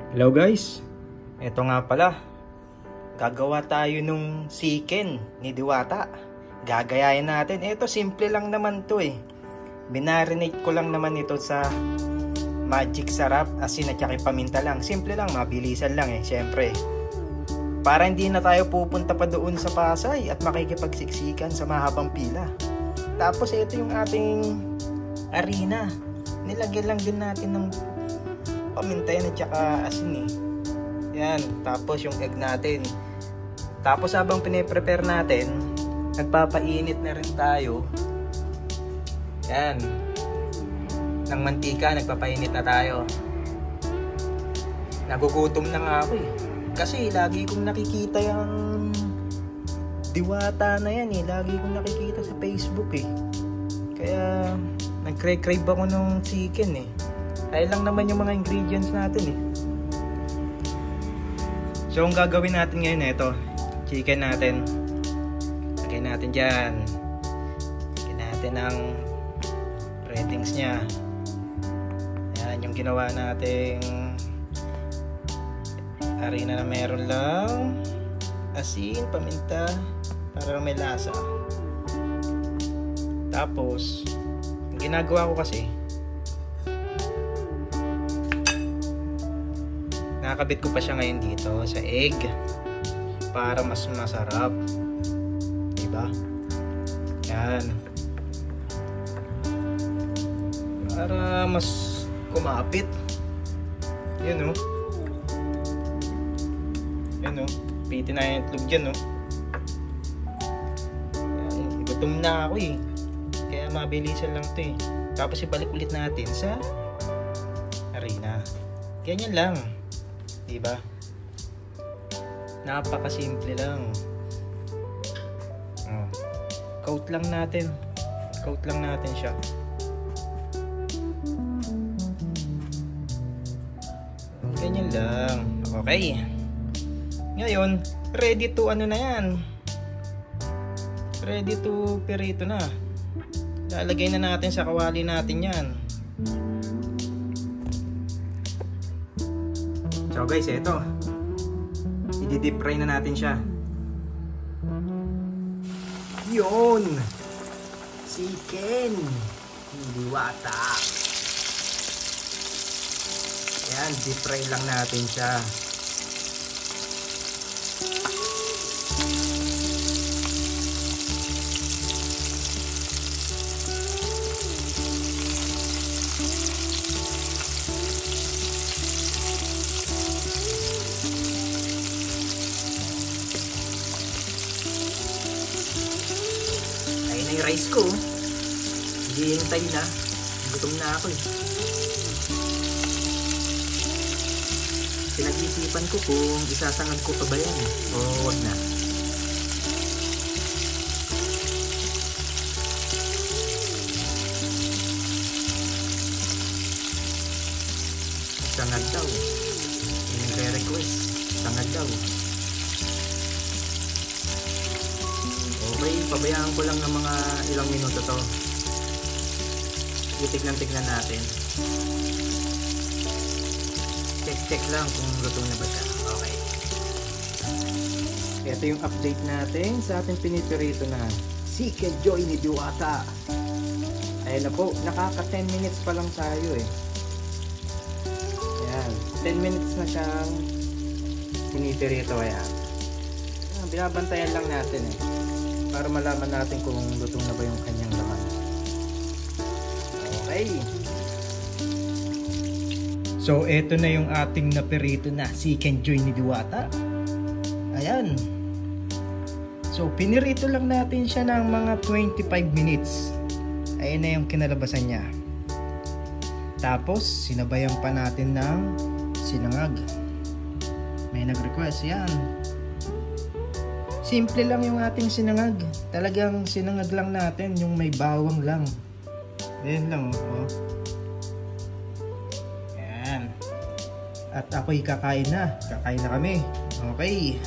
Hello guys, eto nga pala, gagawa tayo nung chicken ni Diwata. Gagayahin natin, eto simple lang naman to eh. Binarinate ko lang naman ito sa magic sarap, asin at saka paminta lang. Simple lang, mabilisan lang eh, syempre. Para hindi na tayo pupunta pa doon sa Pasay at makikipagsiksikan sa mahabang pila. Tapos ito yung ating harina. Nilagyan lang din natin ng paminta yan at saka asin eh. Yan, tapos yung egg natin. Tapos habang piniprepare natin, nagpapainit na rin tayo. Yan, ng mantika, nagpapainit na tayo. Nagugutom na nga ako eh. Kasi lagi kong nakikita yung Diwata na yan eh. Lagi kong nakikita sa Facebook eh. Kaya nagcrave ako ng chicken eh. Kaya lang naman yung mga ingredients natin eh. So ang gagawin natin ngayon ito, chicken natin. Lagyan natin dyan. Lagyan natin ang breadings nya. Yan yung ginawa nating harina na meron lang asin, paminta para may lasa. Tapos ang ginagawa ko kasi, nakakabit ko pa siya ngayon dito sa egg para mas masarap, diba? Yan, para mas kumapit. Yan o, yan o, pitin na yung itlog dyan o. Yan, gutom na ako eh, kaya mabilisan lang to eh. Tapos ibalik ulit natin sa harina. Ganyan lang, diba? Napakasimple lang. Coat lang natin. Coat lang natin siya. Ganyan lang. Okay. Ngayon, ready to ano na yan. Ready to pirito na. Lalagay na natin sa kawali natin yan. So guys, eto, i-deep fry na natin siya. Yun, chicken ni Diwata. Yan, deep fry lang natin siya. Yung rice ko, hihintay na. Gutom na ako eh. Pinag-isipan ko kung isasangag ko pa ba yan o wag na. Sangag daw. Yung nagre-request, sangag daw. Okay, pabayaan ko lang ng mga ilang minuto to. Itignan-tignan natin. Check lang kung luto na ba siya. Okay. Ito yung update natin sa ating pinipirito na chicken joy ni Diwata. Ayan na po, nakaka 10 minutes pa lang tayo eh. Ayan, 10 minutes na siyang pinipirito. Ayan, binabantayan lang natin eh, para malaman natin kung lutong na ba yung kanyang laman. Okay. So eto na yung ating napirito na chicken joy ni Diwata. Ayan. So pinirito lang natin siya ng mga 25 minutes. Ayan na yung kinalabasan niya. Tapos sinabayan pa natin ng sinangag. May nag-request yan. Simple lang yung ating sinangag. Talagang sinangag lang natin, yung may bawang lang. Ayan lang oh. Ayan. At ako'y kakain na. Kakain na kami. Okay.